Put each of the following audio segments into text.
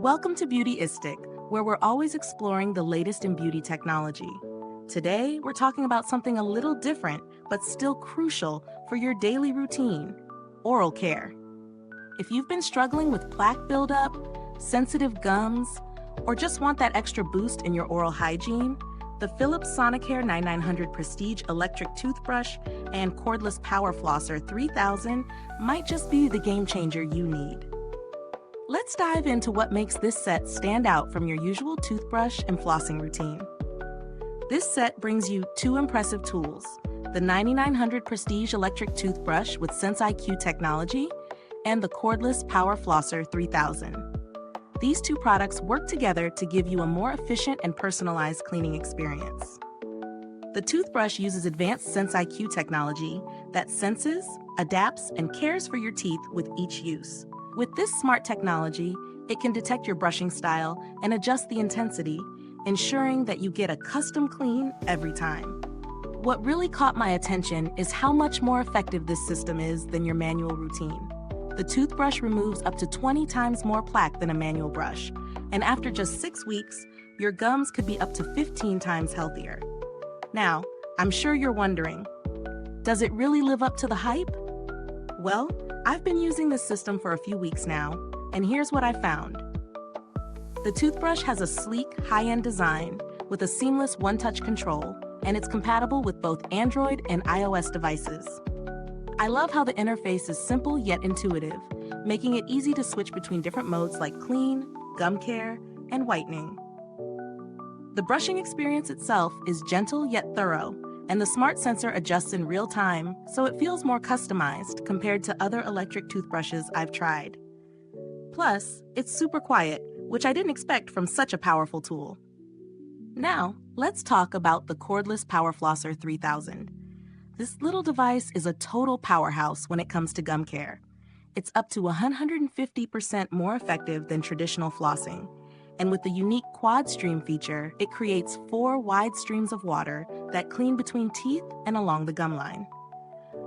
Welcome to Beautyistic, where we're always exploring the latest in beauty technology. Today, we're talking about something a little different, but still crucial for your daily routine: oral care. If you've been struggling with plaque buildup, sensitive gums, or just want that extra boost in your oral hygiene, the Philips Sonicare 9900 Prestige Electric Toothbrush and Cordless Power Flosser 3000 might just be the game changer you need. Let's dive into what makes this set stand out from your usual toothbrush and flossing routine. This set brings you two impressive tools: the 9900 Prestige Electric Toothbrush with SenseIQ technology and the Cordless Power Flosser 3000. These two products work together to give you a more efficient and personalized cleaning experience. The toothbrush uses advanced SenseIQ technology that senses, adapts, and cares for your teeth with each use. With this smart technology, it can detect your brushing style and adjust the intensity, ensuring that you get a custom clean every time. What really caught my attention is how much more effective this system is than your manual routine. The toothbrush removes up to 20 times more plaque than a manual brush, and after just 6 weeks, your gums could be up to 15 times healthier. Now, I'm sure you're wondering, does it really live up to the hype? Well, I've been using this system for a few weeks now, and here's what I found. The toothbrush has a sleek, high-end design with a seamless one-touch control, and it's compatible with both Android and iOS devices. I love how the interface is simple yet intuitive, making it easy to switch between different modes like clean, gum care, and whitening. The brushing experience itself is gentle yet thorough, and the smart sensor adjusts in real time, so it feels more customized compared to other electric toothbrushes I've tried. Plus, it's super quiet, which I didn't expect from such a powerful tool. Now, let's talk about the Cordless Power Flosser 3000. This little device is a total powerhouse when it comes to gum care. It's up to 150% more effective than traditional flossing. And with the unique quad stream feature, it creates 4 wide streams of water that clean between teeth and along the gum line.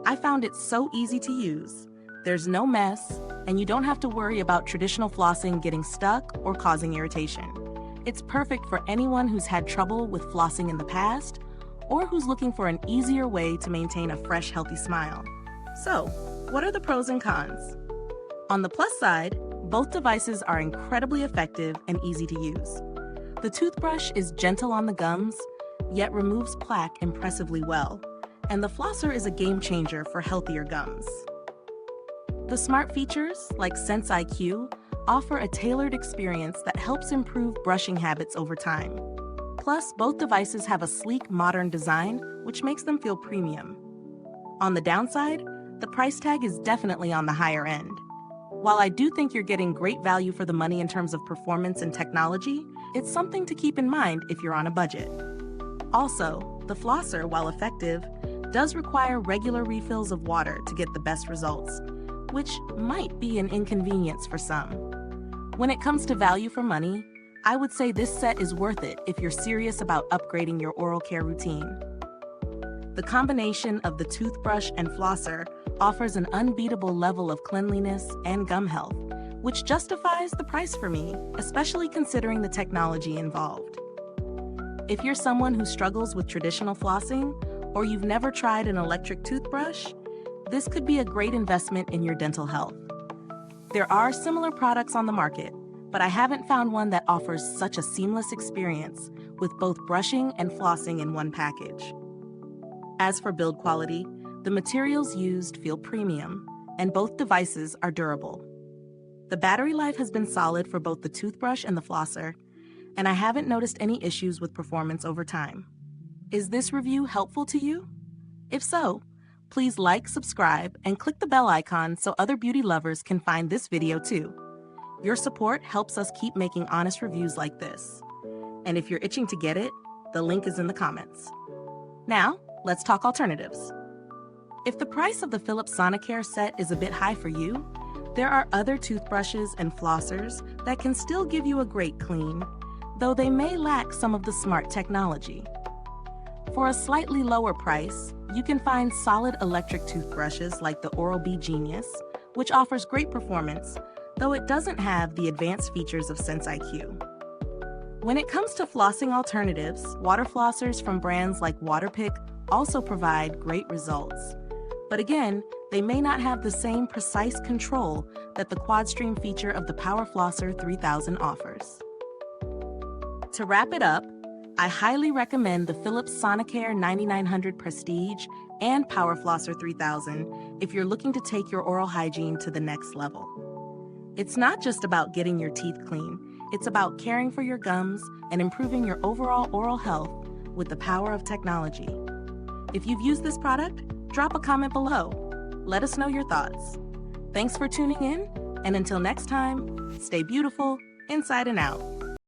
I found it so easy to use. There's no mess, and you don't have to worry about traditional flossing getting stuck or causing irritation. It's perfect for anyone who's had trouble with flossing in the past, or who's looking for an easier way to maintain a fresh, healthy smile. So, what are the pros and cons? On the plus side, both devices are incredibly effective and easy to use. The toothbrush is gentle on the gums, yet removes plaque impressively well, and the flosser is a game changer for healthier gums. The smart features, like SenseIQ, offer a tailored experience that helps improve brushing habits over time. Plus, both devices have a sleek, modern design, which makes them feel premium. On the downside, the price tag is definitely on the higher end. While I do think you're getting great value for the money in terms of performance and technology, it's something to keep in mind if you're on a budget. Also, the flosser, while effective, does require regular refills of water to get the best results, which might be an inconvenience for some. When it comes to value for money, I would say this set is worth it if you're serious about upgrading your oral care routine. The combination of the toothbrush and flosser offers an unbeatable level of cleanliness and gum health, which justifies the price for me, especially considering the technology involved. If you're someone who struggles with traditional flossing, or you've never tried an electric toothbrush, this could be a great investment in your dental health. There are similar products on the market, but I haven't found one that offers such a seamless experience with both brushing and flossing in one package. As for build quality, the materials used feel premium, and both devices are durable. The battery life has been solid for both the toothbrush and the flosser, and I haven't noticed any issues with performance over time. Is this review helpful to you? If so, please like, subscribe, and click the bell icon so other beauty lovers can find this video too. Your support helps us keep making honest reviews like this. And if you're itching to get it, the link is in the comments. Now, let's talk alternatives. If the price of the Philips Sonicare set is a bit high for you, there are other toothbrushes and flossers that can still give you a great clean, though they may lack some of the smart technology. For a slightly lower price, you can find solid electric toothbrushes like the Oral-B Genius, which offers great performance, though it doesn't have the advanced features of SenseIQ. When it comes to flossing alternatives, water flossers from brands like Waterpik also provide great results. But again, they may not have the same precise control that the QuadStream feature of the Power Flosser 3000 offers. To wrap it up, I highly recommend the Philips Sonicare 9900 Prestige and Power Flosser 3000 if you're looking to take your oral hygiene to the next level. It's not just about getting your teeth clean, it's about caring for your gums and improving your overall oral health with the power of technology. If you've used this product, drop a comment below. Let us know your thoughts. Thanks for tuning in, and until next time, stay beautiful inside and out.